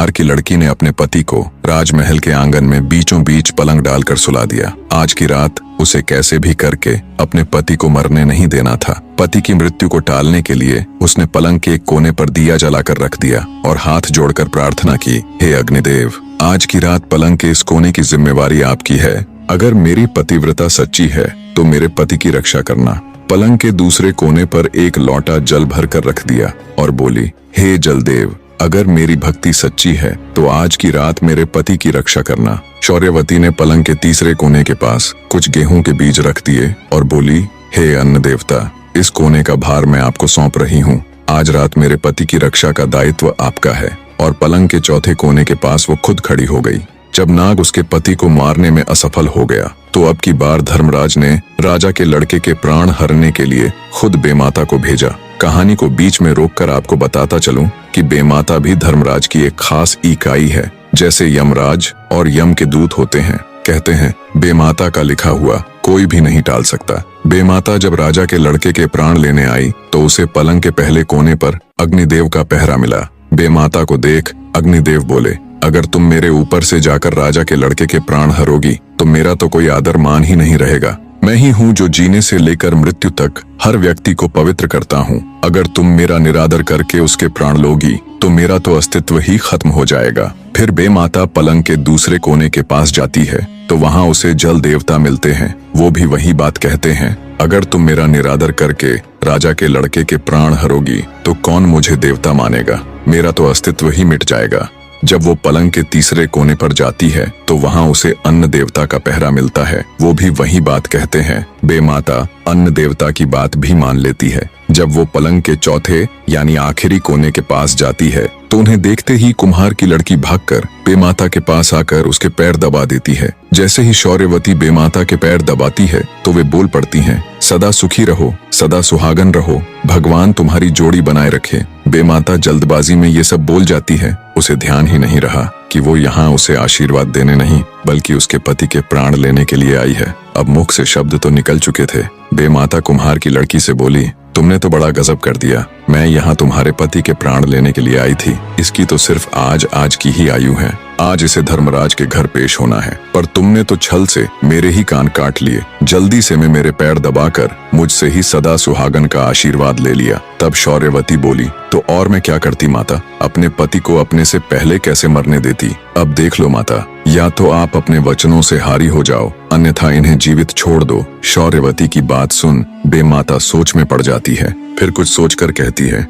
कुम्हार की लड़की ने अपने पति को राजमहल के आंगन में बीचों बीच पलंग डालकर सुला दिया। आज की रात उसे कैसे भी करके अपने पति को मरने नहीं देना था। पति की मृत्यु को टालने के लिए उसने पलंग के एक कोने पर दिया जलाकर रख दिया और हाथ जोड़कर प्रार्थना की, हे अग्निदेव, आज की रात पलंग के इस कोने की जिम्मेवारी आपकी है। अगर मेरी पतिव्रता सच्ची है तो मेरे पति की रक्षा करना। पलंग के दूसरे कोने पर एक लोटा जल भर कर रख दिया और बोली, हे जलदेव, अगर मेरी भक्ति सच्ची है तो आज की रात मेरे पति की रक्षा करना। शौर्यवती ने पलंग के तीसरे कोने के पास कुछ गेहूं के बीज रख दिए और बोली, हे अन्न देवता, इस कोने का भार मैं आपको सौंप रही हूँ। आज रात मेरे पति की रक्षा का दायित्व आपका है। और पलंग के चौथे कोने के पास वो खुद खड़ी हो गई। जब नाग उसके पति को मारने में असफल हो गया तो अब की बार धर्मराज ने राजा के लड़के के प्राण हरने के लिए खुद बेमाता को भेजा। कहानी को बीच में रोककर आपको बताता चलूं कि बेमाता भी धर्मराज की एक खास इकाई है। जैसे यमराज और यम के दूत होते हैं, कहते हैं बेमाता का लिखा हुआ कोई भी नहीं टाल सकता। बेमाता जब राजा के लड़के के प्राण लेने आई तो उसे पलंग के पहले कोने पर अग्निदेव का पहरा मिला। बेमाता को देख अग्निदेव बोले, अगर तुम मेरे ऊपर से जाकर राजा के लड़के के प्राण हरोगी तो मेरा तो कोई आदर मान ही नहीं रहेगा। मैं ही हूँ जो जीने से लेकर मृत्यु तक हर व्यक्ति को पवित्र करता हूँ। अगर तुम मेरा निरादर करके उसके प्राण लोगी तो मेरा तो अस्तित्व ही खत्म हो जाएगा। फिर बेमाता पलंग के दूसरे कोने के पास जाती है तो वहाँ उसे जल देवता मिलते हैं। वो भी वही बात कहते हैं, अगर तुम मेरा निरादर करके राजा के लड़के के प्राण हरोगी तो कौन मुझे देवता मानेगा, मेरा तो अस्तित्व ही मिट जाएगा। जब वो पलंग के तीसरे कोने पर जाती है तो वहाँ उसे अन्न देवता का पहरा मिलता है। वो भी वही बात कहते हैं। बेमाता अन्न देवता की बात भी मान लेती है। जब वो पलंग के चौथे यानी आखिरी कोने के पास जाती है तो उन्हें देखते ही कुम्हार की लड़की भागकर बेमाता के पास आकर उसके पैर दबा देती है। जैसे ही शौर्यवती बेमाता के पैर दबाती है तो वे बोल पड़ती हैं, सदा सुखी रहो, सदा सुहागन रहो, भगवान तुम्हारी जोड़ी बनाए रखे। बेमाता जल्दबाजी में ये सब बोल जाती है। उसे ध्यान ही नहीं रहा कि वो यहाँ उसे आशीर्वाद देने नहीं बल्कि उसके पति के प्राण लेने के लिए आई है। अब मुख से शब्द तो निकल चुके थे। बेमाता कुम्हार की लड़की से बोली, तुमने तो बड़ा गजब कर दिया। मैं यहाँ तुम्हारे पति के प्राण लेने के लिए आई थी। इसकी तो सिर्फ आज की ही आयु है। आज इसे धर्मराज के घर पेश होना है, पर तुमने तो छल से मेरे ही कान काट लिए। जल्दी से मैं मेरे पैर दबाकर मुझसे ही सदा सुहागन का आशीर्वाद ले लिया। तब शौर्यवती बोली, तो और मैं क्या करती माता, अपने पति को अपने से पहले कैसे मरने देती। अब देख लो माता, या तो आप अपने वचनों से हारी हो जाओ, अन्यथा इन्हें जीवित छोड़ दो। शौर्यवती की बात सुन बेमाता सोच में पड़ जाती है। फिर कुछ सोचकर कहती है,